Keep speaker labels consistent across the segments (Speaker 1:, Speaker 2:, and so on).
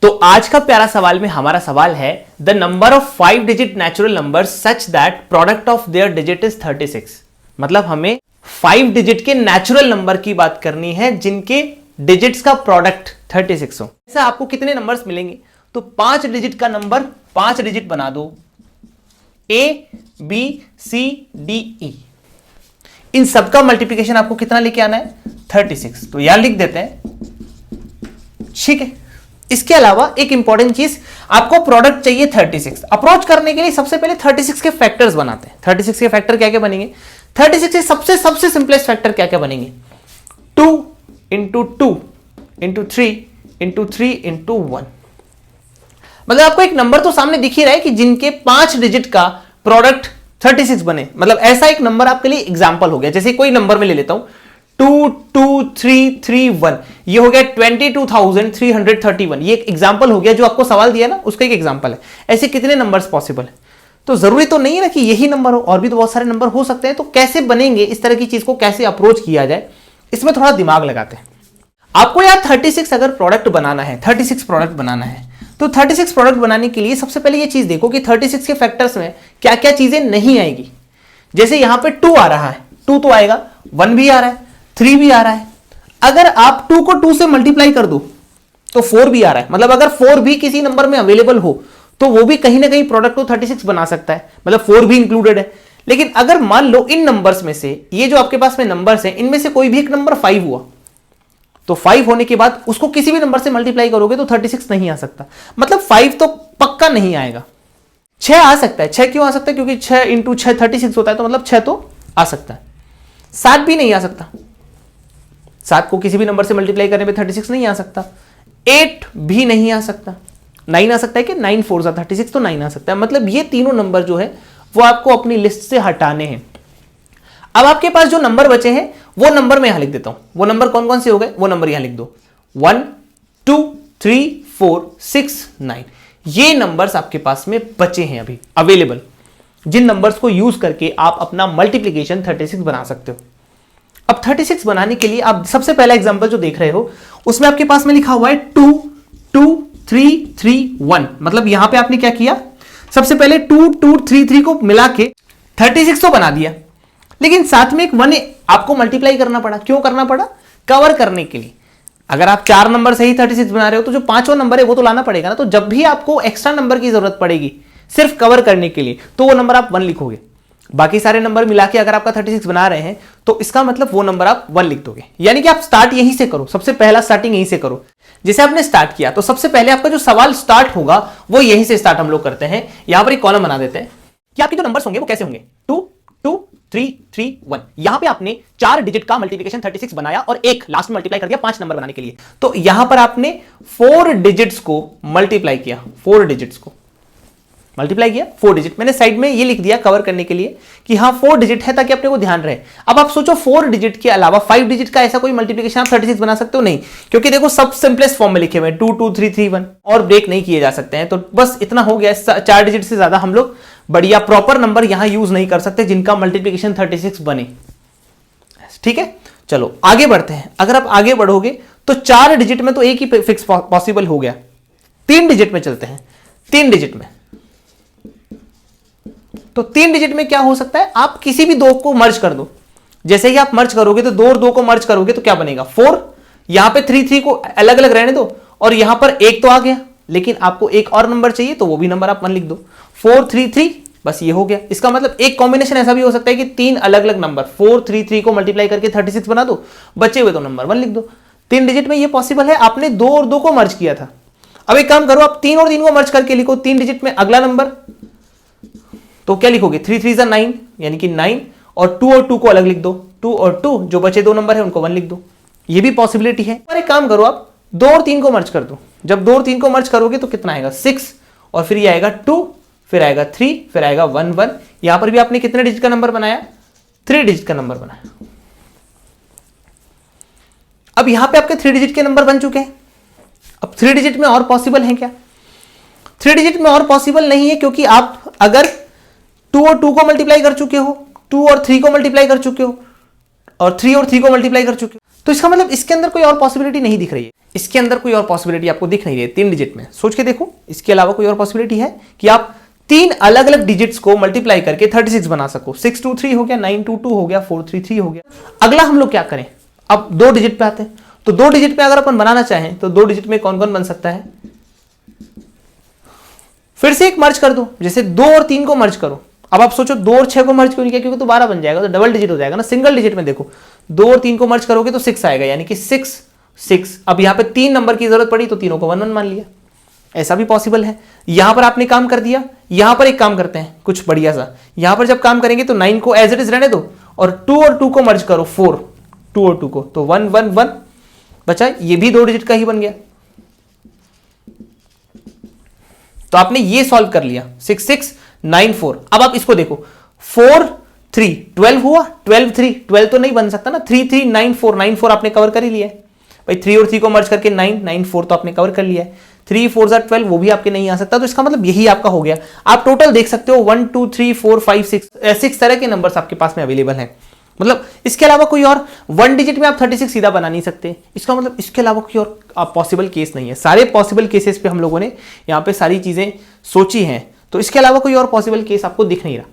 Speaker 1: तो आज का प्यारा सवाल में हमारा सवाल है the number of 5 digit natural number such that product of their digit is 36। मतलब हमें 5 डिजिट के नेचुरल नंबर की बात करनी है जिनके डिजिट्स का प्रोडक्ट 36 हो। ऐसा आपको कितने नंबर्स मिलेंगे? तो 5 डिजिट का नंबर 5 डिजिट बना दो, A B C D E। इन सबका मल्टीप्लिकेशन आपको कितना लेके आना है? 36। तो यहां लिख देते हैं, ठीक है। इसके अलावा एक इंपॉर्टेंट चीज, आपको प्रोडक्ट चाहिए 36। अप्रोच करने के लिए सबसे पहले 36 के फैक्टर्स बनाते हैं। 36 के फैक्टर क्या क्या बनेंगे? 36 के सबसे सिंपलेस्ट फैक्टर क्या क्या बनेंगे? 2 इंटू 2 इंटू 3 इंटू 3 इंटू 1। मतलब आपको एक नंबर तो सामने दिख ही रहा है कि जिनके 5 डिजिट का प्रोडक्ट 36 बने। मतलब ऐसा एक नंबर आपके लिए एग्जाम्पल हो गया। जैसे कोई नंबर में ले लेता हूं 22331, ये हो गया 22,331। ये एक एग्जाम्पल हो गया, जो आपको सवाल दिया ना उसका एक एग्जाम्पल है। ऐसे कितने नंबर्स पॉसिबल है? तो जरूरी तो नहीं है ना कि यही नंबर हो, और भी तो बहुत सारे नंबर हो सकते हैं। तो कैसे बनेंगे, इस तरह की चीज को कैसे अप्रोच किया जाए, इसमें थोड़ा दिमाग लगाते हैं। आपको यार 36 अगर प्रोडक्ट बनाना है, 36 प्रोडक्ट बनाना है, तो 36 प्रोडक्ट बनाने के लिए सबसे पहले ये चीज देखो कि 36 के फैक्टर्स में क्या क्या चीजें नहीं आएगी। जैसे यहां पे 2 आ रहा है, 2 तो आएगा, 1 भी आ रहा है, 3 भी आ रहा है। अगर आप 2 को 2 से मल्टीप्लाई कर दो तो 4 भी आ रहा है। मतलब अगर 4 भी किसी नंबर में अवेलेबल हो तो वो भी कहीं ना कहीं प्रोडक्ट को 36 बना सकता है, मतलब 4 भी इंक्लूडेड है। लेकिन अगर मान लो इन नंबर्स में से, ये जो आपके पास में नंबर्स हैं, इनमें से कोई भी एक नंबर 5 हुआ, तो 5 होने के बाद उसको किसी भी नंबर से मल्टीप्लाई करोगे तो 36 नहीं आ सकता। मतलब 5 तो पक्का नहीं आएगा। 6 आ सकता है। 6 क्यों आ सकता है? क्योंकि 6 इंटू 6 36 होता है, तो मतलब 6 तो आ सकता है। 7 भी नहीं आ सकता, 7 को किसी भी नंबर से मल्टीप्लाई करने पे 36 नहीं आ सकता। 8 भी नहीं आ सकता। 9 आ सकता है कि 9 4 36, तो 9 आ सकता है। मतलब ये तीनों नंबर जो है वो आपको अपनी लिस्ट से हटाने हैं। अब आपके पास जो नंबर बचे हैं वो नंबर मैं यहां लिख देता हूं। वो नंबर कौन कौन से हो गए वो नंबर यहां लिख दो। 1 2 3 4 6 9। ये नंबर्स आपके पास में बचे हैं अभी अवेलेबल, जिन नंबर्स को यूज करके आप अपना मल्टीप्लीकेशन 36 बना सकते हो। अब 36 बनाने के लिए आप सबसे पहला एग्जांपल जो देख रहे हो उसमें आपके पास में लिखा हुआ है 2 2 3 3 1। मतलब यहां पे आपने क्या किया, सबसे पहले 2 2 3 3 को मिला के 36 तो बना दिया, लेकिन साथ में एक 1 आपको मल्टीप्लाई करना पड़ा। क्यों करना पड़ा? कवर करने के लिए। अगर आप 4 नंबर से ही 36 बना रहे हो तो जो 5वां नंबर है वो तो लाना पड़ेगा ना। तो जब भी आपको एक्स्ट्रा नंबर की जरूरत पड़ेगी सिर्फ कवर करने के लिए, तो वो नंबर आप 1 लिखोगे। बाकी सारे नंबर मिला के अगर आपका 36 बना रहे हैं तो इसका मतलब वो नंबर आप 1 लिख दोगे। यानी कि आप स्टार्ट यहीं से करो, सबसे पहला स्टार्टिंग यहीं से करो। जैसे आपने स्टार्ट किया तो सबसे पहले आपका जो सवाल स्टार्ट होगा वो यहीं से स्टार्ट हम लोग करते हैं। यहां पर एक कॉलम बना देते हैं कि आपके जो नंबर्स होंगे वो कैसे होंगे। 2 2 3 3 1। यहां पे आपने 4 डिजिट का मल्टीप्लिकेशन 36 बनाया और एक लास्ट में मल्टीप्लाई कर दिया 5 नंबर बनाने के लिए। तो यहां पर आपने 4 डिजिट्स को मल्टीप्लाई किया, 4 डिजिट्स को मल्टीप्लाई किया 4 डिजिट। मैंने साइड में ये लिख दिया कवर करने के लिए कि हाँ 4 डिजिट है, ताकि अपने को ध्यान रहे। अब आप सोचो 4 डिजिट के अलावा 5 डिजिट का ऐसा कोई मल्टीप्लिकेशन आप 36 बना सकते हो? नहीं, क्योंकि देखो सब सिंपलेस्ट फॉर्म में लिखे हुए 2 2 3 3 1 और ब्रेक नहीं किए जा सकते हैं। तो बस इतना हो गया। 4 डिजिट से ज्यादा हम लोग बढ़िया प्रॉपर नंबर यहां यूज नहीं कर सकते जिनका मल्टीप्लिकेशन 36 बने। ठीक है, चलो आगे बढ़ते हैं। अगर आप आगे बढ़ोगे तो 4 डिजिट में तो एक ही फिक्स पॉसिबल हो गया। 3 डिजिट में चलते हैं। 3 डिजिट में तो 3 डिजिट में क्या हो सकता है, आप किसी भी 2 को मर्ज कर दो। जैसे ही आप मर्ज करोगे तो 2 और 2 को मर्ज करोगे तो क्या बनेगा 4। यहां पे 3 3 को अलग अलग रहने दो और यहां पर 1 तो आ गया, लेकिन आपको एक और नंबर चाहिए तो वो भी नंबर आप 1 लिख दो। 4 3 3, बस ये हो गया। इसका मतलब एक कॉम्बिनेशन ऐसा भी हो सकता है कि 3 अलग अलग नंबर 4 3 3 को मल्टीप्लाई करके 36 बना दो, बचे हुए तो नंबर 1 लिख दो। 3 डिजिट में ये पॉसिबल है। आपने 2 और 2 को मर्ज किया था। अब एक काम करो, आप 3 और 3 को मर्ज करके लिखो 3 डिजिट में अगला नंबर। तो क्या लिखोगे 3 3 9, यानी कि 9, और 2 और 2 को अलग लिख दो। 2 और 2 जो बचे 2 नंबर है उनको 1 लिख दो। ये भी पॉसिबिलिटी है। और एक काम करो, आप 2 और 3 को मर्ज कर दो। जब 2 और 3 को मर्ज करोगे तो कितना आएगा 6, और फिर ये आएगा 2, फिर आएगा 3, फिर आएगा 1 1। यहां पर भी आपने कितने डिजिट का नंबर बनाया? 3 डिजिट का नंबर बनाया। अब यहां पे आपके 3 डिजिट के नंबर बन चुके हैं। अब 3 डिजिट में और पॉसिबल है क्या? 3 डिजिट में और पॉसिबल नहीं है, क्योंकि आप अगर 2 और 2 को मल्टीप्लाई कर चुके हो, 2 और 3 को मल्टीप्लाई कर चुके हो, और 3 और 3 को मल्टीप्लाई कर चुके हो। तो इसका मतलब इसके अंदर कोई और पॉसिबिलिटी नहीं दिख रही है, इसके अंदर कोई और पॉसिबिलिटी आपको दिख नहीं रही है 3 डिजिट में। सोच के देखो, इसके अलावा कोई और पॉसिबिलिटी है कि आप 3 अलग अलग डिजिट्स को मल्टीप्लाई करके 36 बना सको। 623 हो गया, 922 हो गया, 433 हो गया। अगला हम लोग क्या करें, अब 2 डिजिट पे आते हैं। तो 2 डिजिट पे अगर अपन बनाना चाहें तो 2 डिजिट में कौन कौन बन सकता है, फिर से एक मर्ज कर दो, जैसे 2 और 3 को मर्ज करो। अब आप सोचो 2 और 6 को मर्ज क्यों नहीं किया, क्योंकि तो 12 बन जाएगा, तो डबल डिजिट हो जाएगा ना। सिंगल डिजिट में देखो 2 और 3 को मर्ज करोगे तो 6 आएगा, यानी कि 6 6। अब यहां पे 3 नंबर की जरूरत पड़ी तो तीनों को 1 1 मान लिया, ऐसा भी पॉसिबल है। यहां पर आपने काम कर दिया, यहां पर एक काम करते हैं कुछ बढ़िया सा। यहां पर जब काम करेंगे तो 9 को एज इट इज रहने दो और 2 और 2 को मर्ज करो, 4 2 और 2 को, तो 1 1 1 बचा। ये भी 2 डिजिट का ही बन गया। तो आपने ये सॉल्व कर लिया 6 6 9 4। अब आप इसको देखो 4 3 12 हुआ, 12 3 12 तो नहीं बन सकता ना। 3 3 9 4 9 4 आपने कवर कर ही लिया है भाई। 3 और 3 को मर्ज करके 9 9 4 तो आपने कवर कर लिया है। 3 4 12 वो भी आपके नहीं आ सकता। तो इसका मतलब यही आपका हो गया। आप टोटल देख सकते हो 1 2 3 4 5 6 तरह के नंबर्स आपके पास में अवेलेबल हैं। मतलब इसके अलावा कोई और 1 डिजिट में आप 36 सीधा बना नहीं सकते। इसका मतलब इसके अलावा कोई और पॉसिबल केस नहीं है। सारे पॉसिबल केसेस पे हम लोगों ने यहाँ पे सारी चीजें सोची हैं, तो इसके अलावा कोई और पॉसिबल केस आपको दिख नहीं रहा,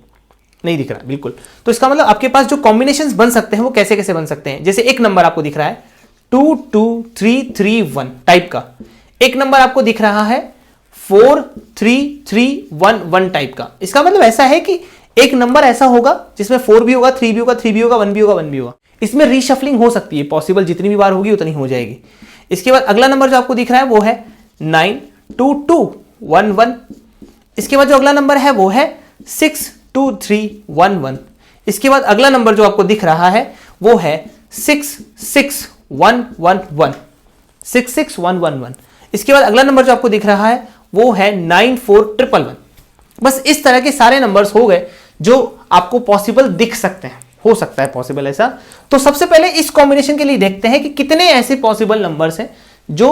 Speaker 1: नहीं दिख रहा बिल्कुल। तो इसका मतलब आपके पास जो कॉम्बिनेशंस बन सकते हैं वो कैसे कैसे बन सकते हैं। जैसे एक नंबर आपको दिख रहा है 2 2 3 3 1 टाइप का, एक नंबर आपको दिख रहा है 4 3 3 1 1 टाइप का। इसका मतलब ऐसा है कि एक नंबर ऐसा होगा जिसमें 4 भी होगा, 3 भी होगा, 3 भी होगा, 1 भी होगा, 1 भी होगा। इसमें रीशफलिंग हो सकती है, पॉसिबल जितनी भी बार होगी उतनी हो जाएगी। इसके बाद अगला नंबर जो आपको दिख रहा है वो है 9 2 2 1 1। इसके बाद जो अगला नंबर है वो है 6 2 3 1 1। इसके बाद अगला नंबर जो आपको दिख रहा है वो है 6 6 1 1 1 6 6 1 1 1। इसके बाद अगला नंबर जो आपको दिख रहा है वो है 9 4 1 1। बस इस तरह के सारे नंबर्स हो गए जो आपको पॉसिबल दिख सकते हैं, हो सकता है पॉसिबल ऐसा। तो सबसे पहले इस कॉम्बिनेशन के लिए देखते हैं कि कितने ऐसे पॉसिबल नंबर्स हैं जो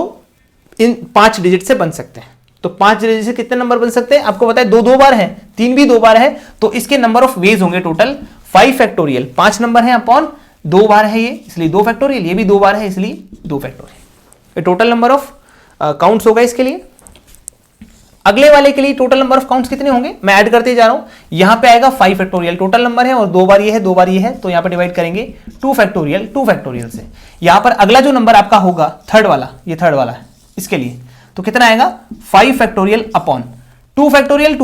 Speaker 1: इन 5 डिजिट से बन सकते हैं। तो 5 डिजिट से कितने नंबर बन सकते हैं आपको पता है, 2 2 बार है, 3 भी 2 बार है, तो इसके नंबर ऑफ वेज होंगे टोटल 5 फैक्टोरियल। 5 नंबर है अपॉन 2 बार है ये, इसलिए 2 फैक्टोरियल, ये भी 2 बार है इसलिए 2 फैक्टोरियल। ये टोटल नंबर ऑफ काउंट्स होगा इसके लिए। अगले वाले के लिए टोटल नंबर ऑफ काउंट्स कितने होंगे मैं ऐड करते जा रहा हूं। यहां पे आएगा 5 फैक्टोरियल, टोटल नंबर है और 2 बार ये है 2 बार ये है, तो यहां पे डिवाइड करेंगे 2 फैक्टोरियल से। यहां पर अगला जो नंबर आपका होगा थर्ड वाला, ये थर्ड वाला है इसके लिए, तो कितना आएगा 5 फैक्टोरियल अपॉन 2 फैक्टोरियल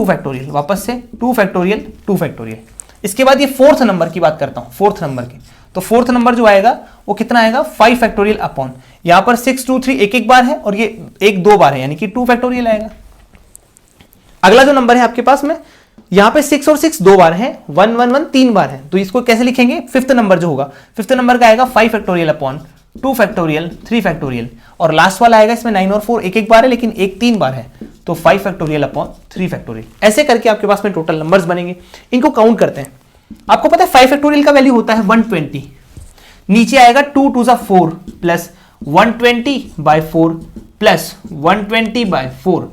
Speaker 1: वापस से 2 फैक्टोरियल। इसके बाद ये फोर्थ नंबर की बात करता हूं, फोर्थ नंबर की, तो फोर्थ नंबर जो आएगा वो कितना आएगा 5 फैक्टोरियल अपॉन, यहां पर 6 2 3 एक बार है और ये 1 2 बार है, यानी कि 2 फैक्टोरियल आएगा। अगला जो नंबर है आपके पास में यहां पे 6 और 6 2 बार है, 1 1 1 3 बार है, तो इसको कैसे लिखेंगे, फिफ्थ नंबर जो होगा, फिफ्थ नंबर का आएगा 5 फैक्टोरियल अपॉन 2 फैक्टोरियल 3 फैक्टोरियल, और लास्ट वाला आएगा इसमें 9 और 4 एक बार है लेकिन 1 3 बार है, तो 5 फैक्टोरियल अपॉन 3 फैक्टोरियल। ऐसे करके आपके पास में टोटल नंबर्स बनेंगे। इनको काउंट करते हैं। आपको पता है 5 फैक्टोरियल का वैल्यू होता है 120, नीचे आएगा 2 2 4 प्लस 120/4 प्लस 120/4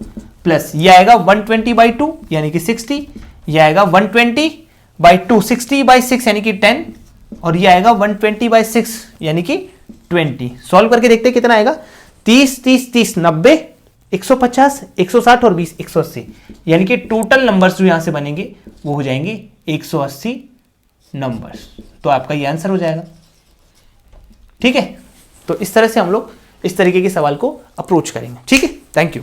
Speaker 1: प्लस ये आएगा 120/2 यानी कि 60, ये आएगा 120/2 60/6 यानी कि 10, और ये आएगा 120/6 यानी कि 20। सॉल्व करके देखते हैं कितना आएगा, 30 30 30 90, 150 160 और 20 180, यानी कि टोटल नंबर्स जो यहां से बनेंगे वो हो जाएंगे 180 नंबर्स। तो आपका ये आंसर हो जाएगा। ठीक है, तो इस तरह से हम लोग इस तरीके के सवाल को अप्रोच करेंगे। ठीक है, थैंक यू।